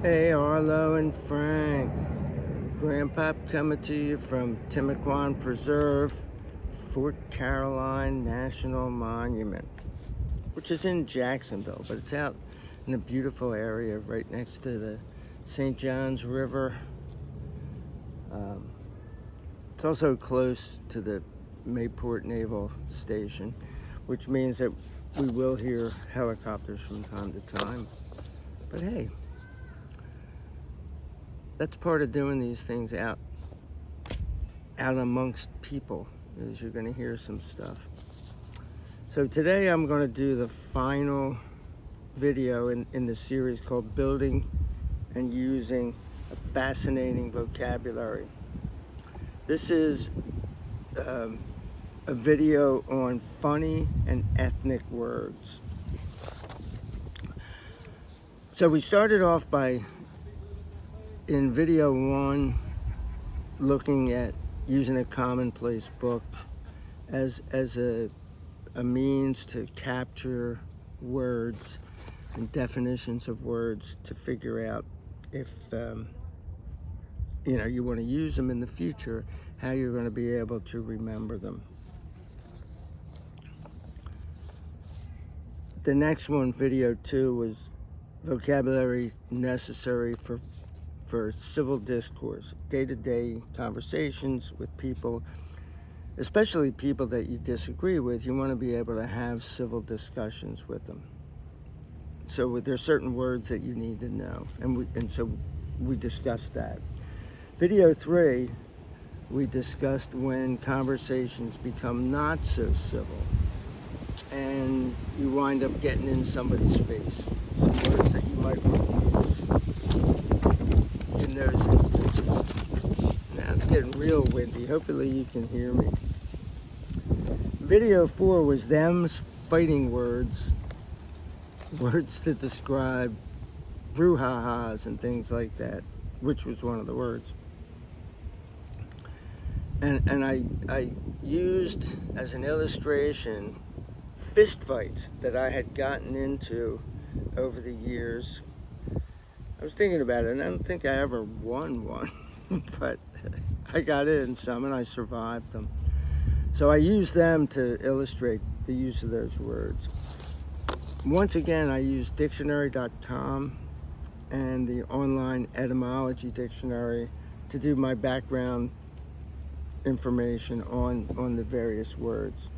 Hey, Arlo and Frank. Grandpop coming to you from Timicuan Preserve, Fort Caroline National Monument, which is in Jacksonville, but it's out in a beautiful area right next to the St. Johns River. It's also close to the Mayport Naval Station, which means that we will hear helicopters from time to time. But hey, that's part of doing these things out amongst people, is you're going to hear some stuff. So today I'm going to do the final video in the series called Building and Using a Fascinating Vocabulary. This is a video on funny and ethnic words. So we started off by, in video 1, looking at using a commonplace book as a means to capture words and definitions of words to figure out if you want to use them in the future, how you're going to be able to remember them. The next one, video 2, was vocabulary necessary for civil discourse, day-to-day conversations with people, especially people that you disagree with. You want to be able to have civil discussions with them. So there's certain words that you need to know, and so we discussed that. Video 3, we discussed when conversations become not so civil, and you wind up getting in somebody's face. Some words that you might want to use in those instances. Now it's getting real windy. Hopefully you can hear me. Video 4 was them's fighting words to describe brouhahas and things like that, which was one of the words. And I used as an illustration fist fights that I had gotten into over the years. I was thinking about it, and I don't think I ever won one, but I got in some and I survived them. So I used them to illustrate the use of those words. Once again, I used dictionary.com and the online etymology dictionary to do my background information on the various words.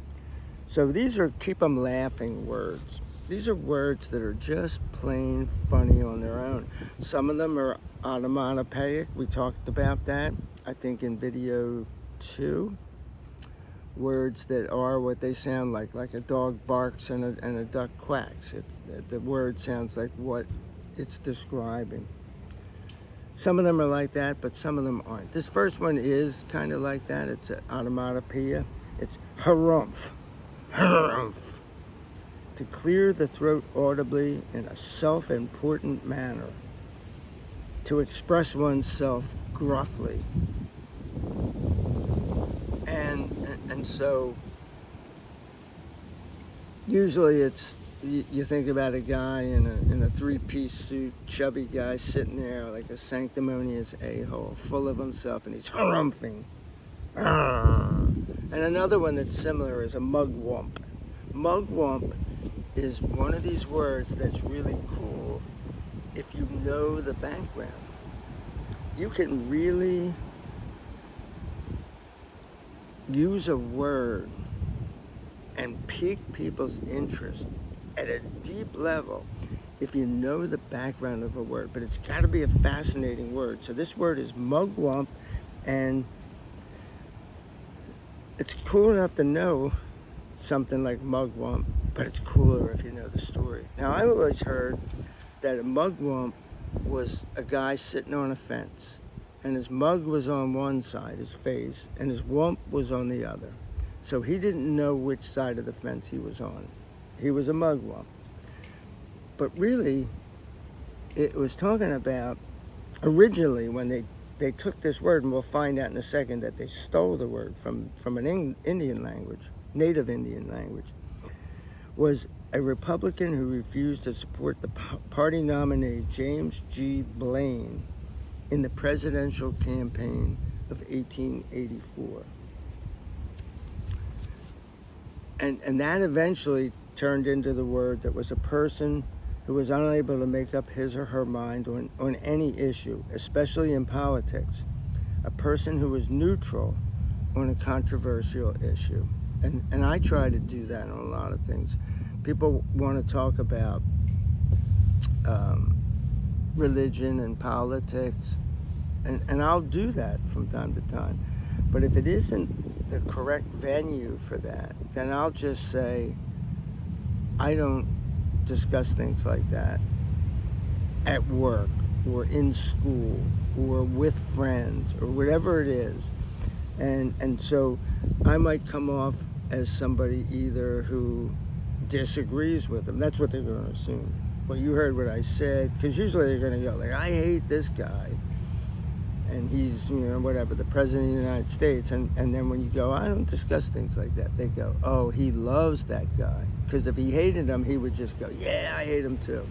So these are keep 'em laughing words. These are words that are just plain funny on their own. Some of them are onomatopoeic. We talked about that, I think, in video 2. Words that are what they sound like a dog barks and a duck quacks. The word sounds like what it's describing. Some of them are like that, but some of them aren't. This first one is kind of like that. It's an onomatopoeia. It's harumph. Harumph. To clear the throat audibly in a self-important manner. To express oneself gruffly. And so usually it's, you think about a guy in a 3-piece suit, chubby guy sitting there like a sanctimonious a-hole, full of himself, and he's harumphing. And another one that's similar is a mugwump. Mugwump is one of these words that's really cool if you know the background. You can really use a word and pique people's interest at a deep level if you know the background of a word, but it's got to be a fascinating word. So this word is mugwump, and it's cool enough to know something like mugwump, but it's cooler if you know the story. Now, I always heard that a mugwump was a guy sitting on a fence, and his mug was on one side, his face, and his wump was on the other. So he didn't know which side of the fence he was on. He was a mugwump. But really, it was talking about, originally, when they took this word, and we'll find out in a second that they stole the word from an Indian language, native Indian language, was a Republican who refused to support the party nominee James G. Blaine in the presidential campaign of 1884. And that eventually turned into the word that was a person who was unable to make up his or her mind on any issue, especially in politics. A person who was neutral on a controversial issue. And I try to do that on a lot of things. People want to talk about religion and politics, and I'll do that from time to time. But if it isn't the correct venue for that, then I'll just say, I don't discuss things like that at work or in school or with friends or whatever it is. And so I might come off as somebody either who disagrees with them. That's what they're going to assume. Well, you heard what I said, because usually they're going to go like, I hate this guy, and he's, whatever, the president of the United States. And then when you go, I don't discuss things like that, they go, oh, he loves that guy. Because if he hated him, he would just go, yeah, I hate him too.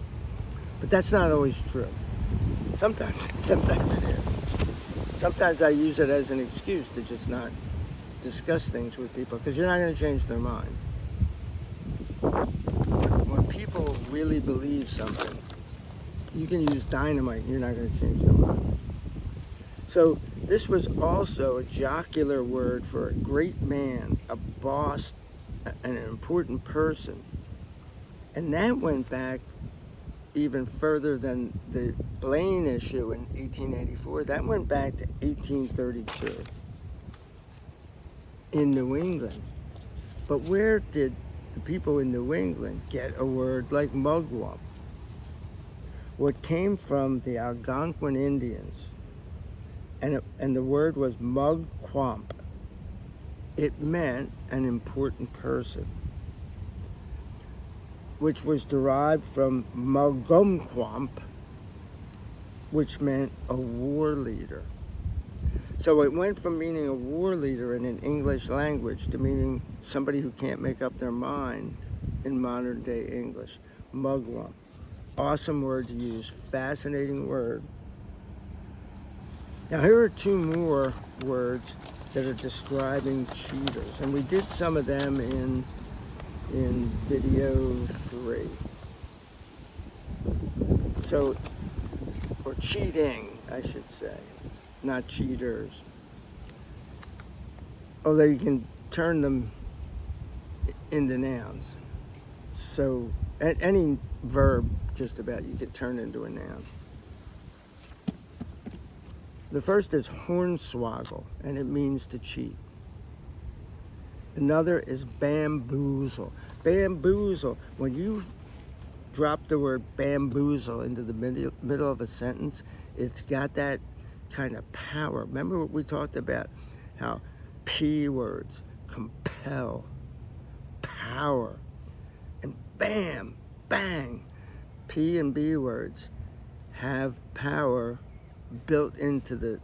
But that's not always true. Sometimes it is. Sometimes I use it as an excuse to just not discuss things with people, because you're not going to change their mind. When people really believe something, you can use dynamite and you're not going to change their mind. So this was also a jocular word for a great man, a boss, an important person. And that went back even further than the Blaine issue in 1884. That went back to 1832 in New England. But where did the people in New England get a word like mugwump? What came from the Algonquin Indians, and the word was mugquamp. It meant an important person, which was derived from mugumquamp, which meant a war leader. So it went from meaning a war leader in an English language to meaning somebody who can't make up their mind in modern day English. Mugwump. Awesome word to use. Fascinating word. Now here are two more words that are describing cheaters. And we did some of them in video 3. So, or cheating, I should say, not cheaters. Although you can turn them into nouns. So, any verb, just about, you could turn into a noun. The first is hornswoggle, and it means to cheat. Another is bamboozle. Bamboozle, when you drop the word bamboozle into the middle of a sentence, it's got that kind of power. Remember what we talked about, how P words, compel, power, and bam, bang, P and B words have power built into the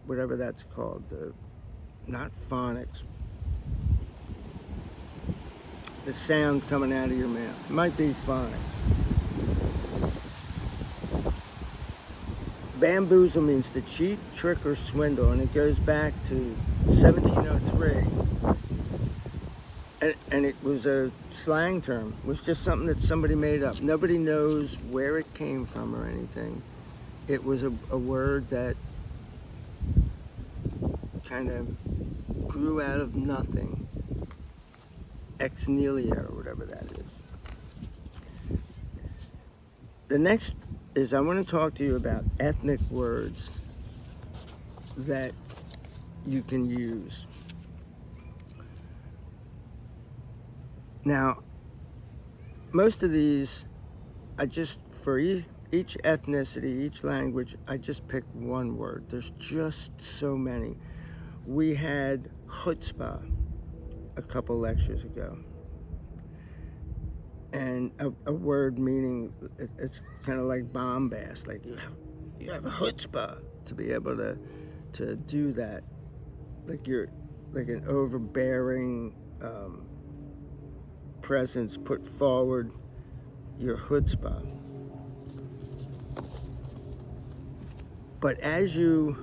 whatever that's called, the not phonics, the sound coming out of your mouth. It might be phonics. Bamboozle means to cheat, trick, or swindle, and it goes back to 1703. And it was a slang term. It was just something that somebody made up. Nobody knows where it came from or anything. It was a word that kind of grew out of nothing. Ex nihilo, or whatever that is. The next is I want to talk to you about ethnic words that you can use. Now, most of these, for each ethnicity, each language, I just pick one word. There's just so many. We had chutzpah a couple lectures ago. And a word meaning, it's kind of like bombast, like you have a chutzpah to be able to do that. Like you're like an overbearing presence, put forward your chutzpah. But as you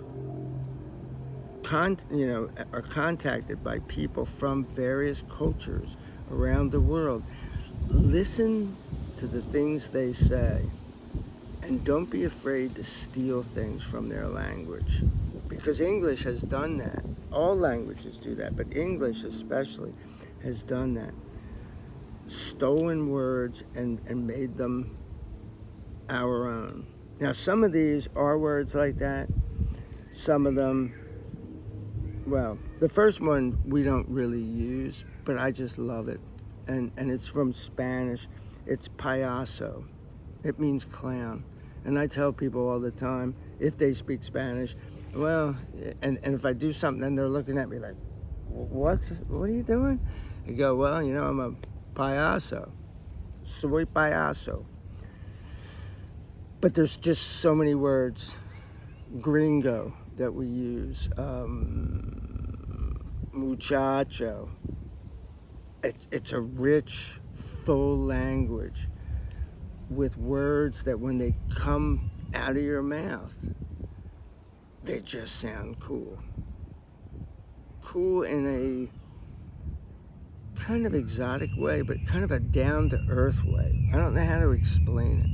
are contacted by people from various cultures around the world, listen to the things they say, and don't be afraid to steal things from their language, because English has done that. All languages do that, but English especially has done that. Stolen words and made them our own. Now, some of these are words like that. Some of them, well, the first one we don't really use, but I just love it. And it's from Spanish. It's payaso. It means clown. And I tell people all the time, if they speak Spanish, well, and if I do something and they're looking at me like, what are you doing? I go, well, I'm a payaso. Soy payaso. But there's just so many words. Gringo that we use. Muchacho. It's a rich, full language with words that when they come out of your mouth, they just sound cool. Cool in a kind of exotic way, but kind of a down-to-earth way. I don't know how to explain it.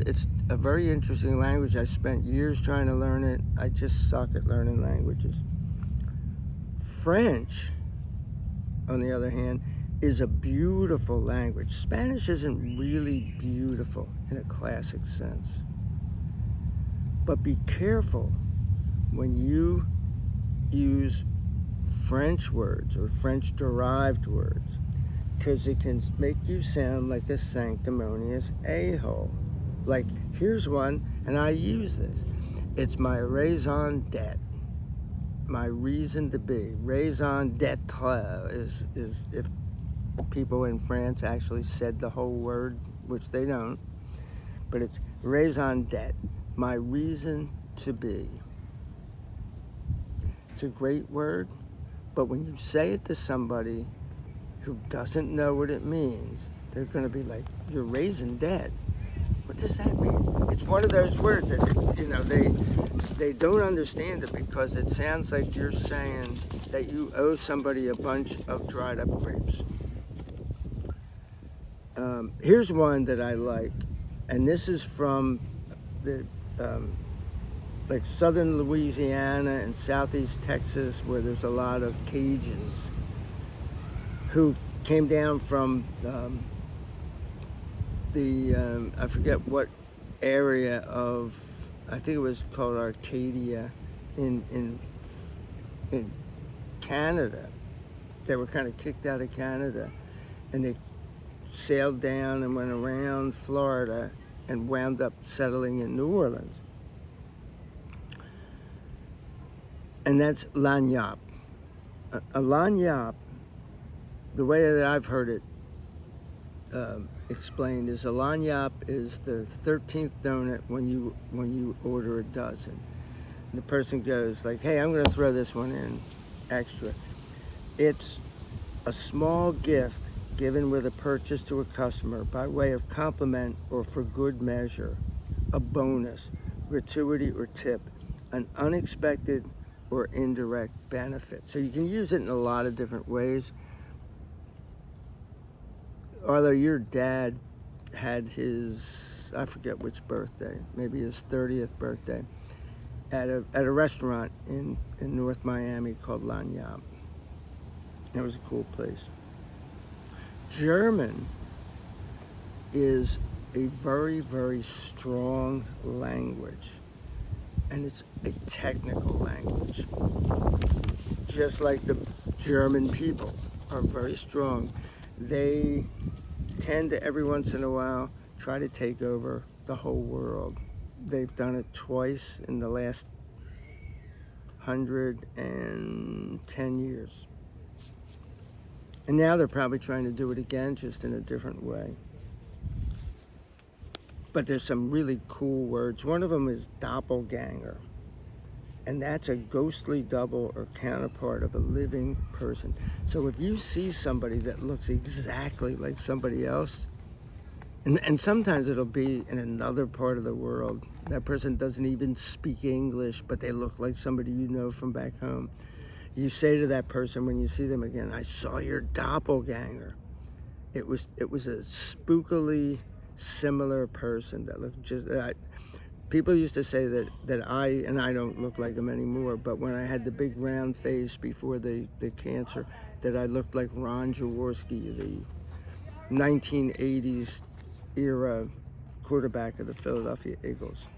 It's a very interesting language. I spent years trying to learn it. I just suck at learning languages. French, on the other hand, is a beautiful language. Spanish isn't really beautiful in a classic sense. But be careful when you use French words or French-derived words, because it can make you sound like a sanctimonious a-hole. Like, here's one, and I use this. It's my raison d'etre, my reason to be. Raison d'etre is if people in France actually said the whole word, which they don't, but it's raison d'etre, my reason to be. It's a great word, but when you say it to somebody who doesn't know what it means, they're going to be like, you're raison d'etre. What does that mean? It's one of those words that, they don't understand it because it sounds like you're saying that you owe somebody a bunch of dried up grapes. Here's one that I like, and this is from the like southern Louisiana and southeast Texas, where there's a lot of Cajuns who came down from I forget what area of, I think it was called Arcadia in Canada. They were kind of kicked out of Canada, and they sailed down and went around Florida and wound up settling in New Orleans. And that's lagniappe. A lagniappe, the way that I've heard it explained, is a lagniappe is the 13th donut when you order a dozen. And the person goes like, hey, I'm going to throw this one in extra. It's a small gift given with a purchase to a customer by way of compliment or for good measure, a bonus, gratuity or tip, an unexpected or indirect benefit. So you can use it in a lot of different ways. Although your dad had his, I forget which birthday, maybe his 30th birthday, at a restaurant in North Miami called Lagniappe. It was a cool place. German is a very, very strong language, and it's a technical language. Just like the German people are very strong. They tend to, every once in a while, try to take over the whole world. They've done it twice in the last 110 years. And now they're probably trying to do it again, just in a different way. But there's some really cool words. One of them is doppelganger. And that's a ghostly double or counterpart of a living person. So if you see somebody that looks exactly like somebody else, and sometimes it'll be in another part of the world, that person doesn't even speak English, but they look like somebody you know from back home. You say to that person when you see them again, I saw your doppelganger. It was a spookily similar person that looked just... people used to say that I don't look like him anymore, but when I had the big round face before the cancer, that I looked like Ron Jaworski, the 1980s era quarterback of the Philadelphia Eagles.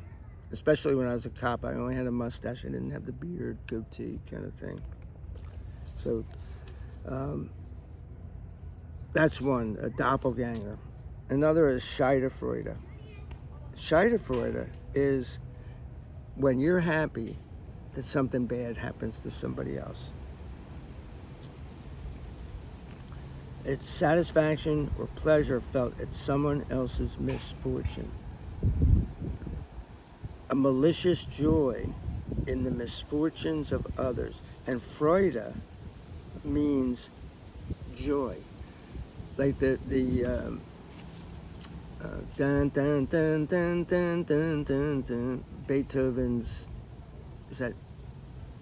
Especially when I was a cop, I only had a mustache. I didn't have the beard, goatee kind of thing. So that's one, a doppelganger. Another is Schadenfreude. Schadenfreude is when you're happy that something bad happens to somebody else. It's satisfaction or pleasure felt at someone else's misfortune. A malicious joy in the misfortunes of others. And Freude means joy. Like the dun dun dun dun dun dun dun dun, Beethoven's, is that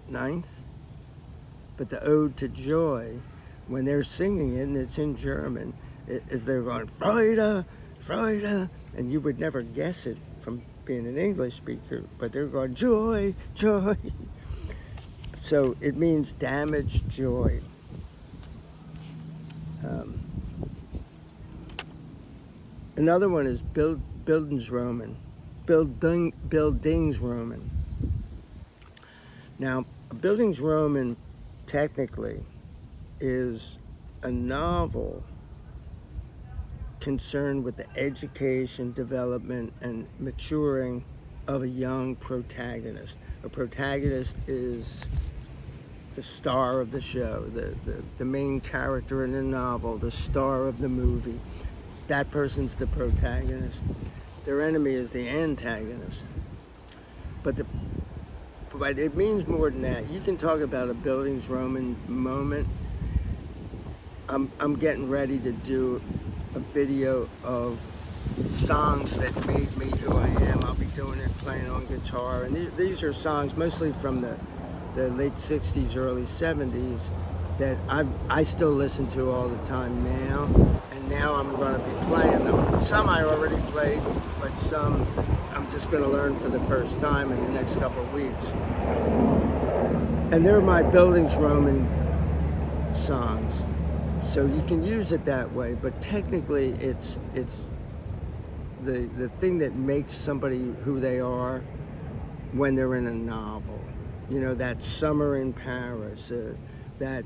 ninth? But the Ode to Joy, when they're singing it, and it's in German, is they're going Freude, Freude, and you would never guess it from being an English speaker, but they're going joy, joy. So it means damaged joy. Another one is Bildungsroman. Bildungsroman. Now, a Bildungsroman technically is a novel concerned with the education, development, and maturing of a young protagonist. A protagonist is the star of the show, the main character in the novel, the star of the movie. That person's the protagonist. Their enemy is the antagonist. But it means more than that. You can talk about a Bildungsroman moment. I'm getting ready to do a video of songs that made me who I am. I'll be doing it playing on guitar. And these are songs mostly from the late 60s, early 70s that I still listen to all the time now. And now I'm going to be playing them. Some I already played, but some I'm just going to learn for the first time in the next couple of weeks. And they're my Bildungsroman songs. So you can use it that way, but technically it's the thing that makes somebody who they are when they're in a novel. You know, that summer in Paris, that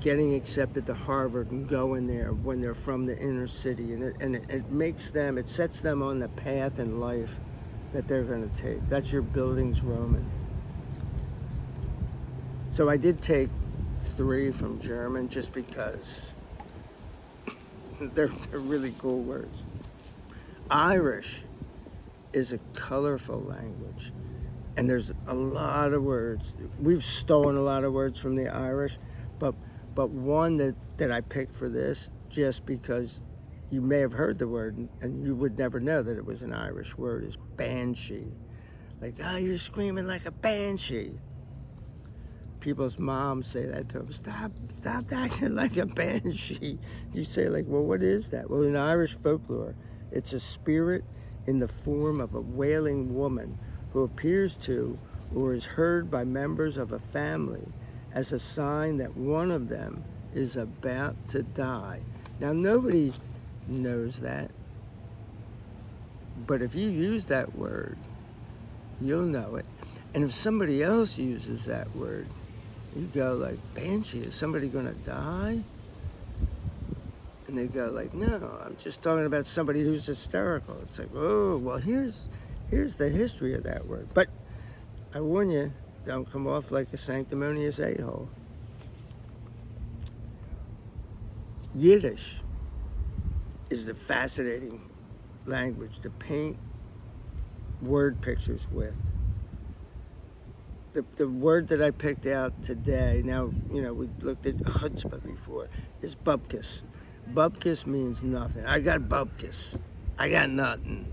getting accepted to Harvard and going there when they're from the inner city, and it makes them, it sets them on the path in life that they're going to take. That's your Bildungsroman. So I did take 3 from German just because they're really cool words. Irish is a colorful language, and there's a lot of words. We've stolen a lot of words from the Irish, but one that I picked for this, just because you may have heard the word and you would never know that it was an Irish word, is banshee. Like, oh, you're screaming like a banshee. People's moms say that to them. Stop acting like a banshee. You say, like, well, what is that? Well, in Irish folklore, it's a spirit in the form of a wailing woman who appears to or is heard by members of a family as a sign that one of them is about to die. Now, nobody knows that, but if you use that word, you'll know it. And if somebody else uses that word, you go like, banshee, is somebody gonna die? And they go like, no, I'm just talking about somebody who's hysterical. It's like, oh, well, here's the history of that word. But I warn you, don't come off like a sanctimonious a-hole. Yiddish is the fascinating language to paint word pictures with. the word that I picked out today, now, we looked at chutzpah before, is bupkis. Bupkis means nothing. I got bupkis. I got nothing.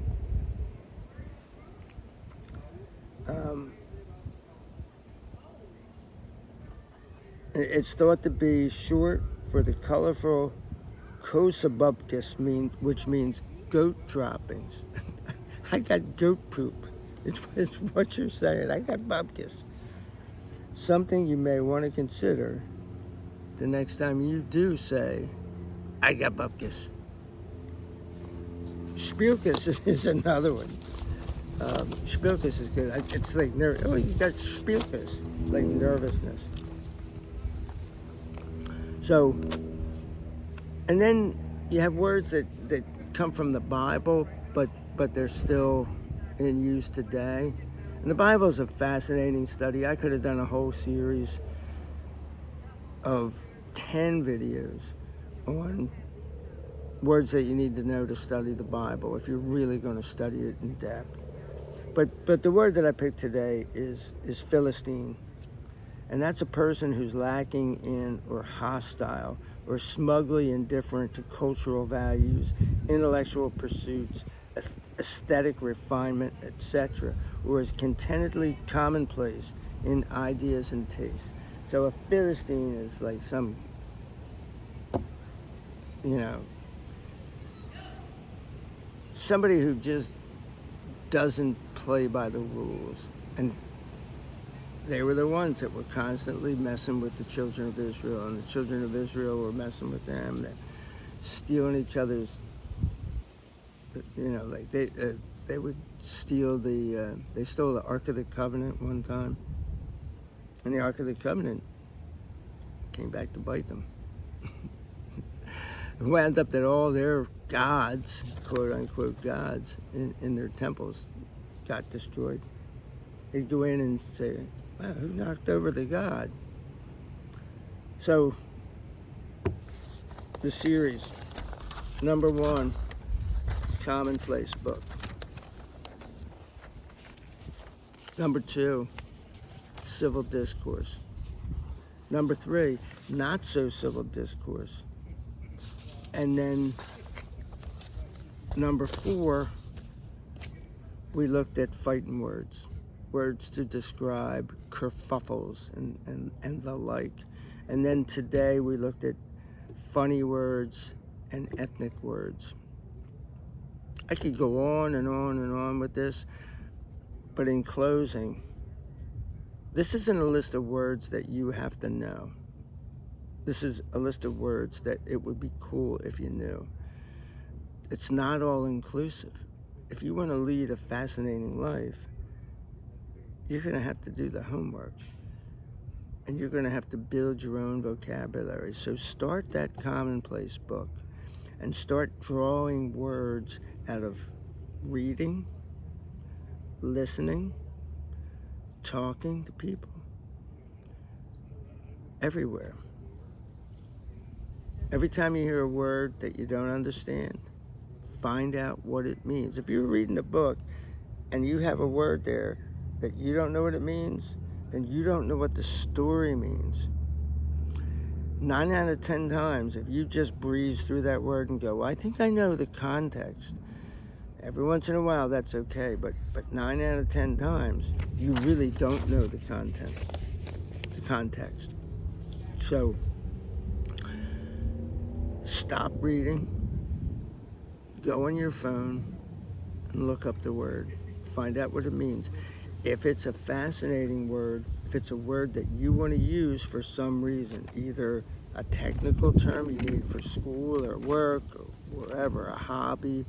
It's thought to be short for the colorful kosabupkis, which means goat droppings. I got goat poop. It's what you're saying. I got bupkis. Something you may want to consider the next time you do say, I got bupkis. Spielkis is another one. Spielkis is good. It's like, you got spielkis, like nervousness. So, and then you have words that come from the Bible, but they're still in use today. And the Bible is a fascinating study. I could have done a whole series of 10 videos on words that you need to know to study the Bible if you're really going to study it in depth. But the word that I picked today is Philistine. And that's a person who's lacking in or hostile or smugly indifferent to cultural values, intellectual pursuits, aesthetic refinement, etc., or is contentedly commonplace in ideas and tastes. So a Philistine is like some, somebody who just doesn't play by the rules. And they were the ones that were constantly messing with the children of Israel, and the children of Israel were messing with them. They're stealing each other's, like they would steal they stole the Ark of the Covenant one time, and the Ark of the Covenant came back to bite them. It wound up that all their gods, quote unquote gods, in their temples got destroyed. They'd go in and say, wow, who knocked over the god? So, the series, number 1, commonplace book. Number 2, civil discourse. Number 3, not so civil discourse. And then, number 4, we looked at fighting words. Words to describe kerfuffles and the like. And then today we looked at funny words and ethnic words. I could go on and on and on with this, but in closing, this isn't a list of words that you have to know. This is a list of words that it would be cool if you knew. It's not all inclusive. If you want to lead a fascinating life, you're going to have to do the homework, and you're going to have to build your own vocabulary. So start that commonplace book and start drawing words out of reading, listening, talking to people, everywhere. Every time you hear a word that you don't understand, find out what it means. If you're reading a book and you have a word there that you don't know what it means, then you don't know what the story means. 9 out of 10 times, if you just breeze through that word and go, well, I think I know the context. Every once in a while, that's okay, but 9 out of 10 times, you really don't know the context. So, stop reading, go on your phone, and look up the word. Find out what it means. If it's a fascinating word, if it's a word that you want to use for some reason, either a technical term you need for school or work or wherever, a hobby,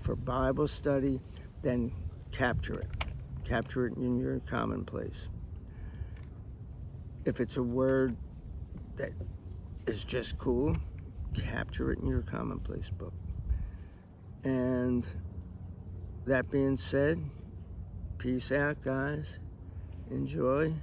for Bible study, then capture it. Capture it in your commonplace. If it's a word that is just cool, capture it in your commonplace book. And that being said, peace out, guys. Enjoy.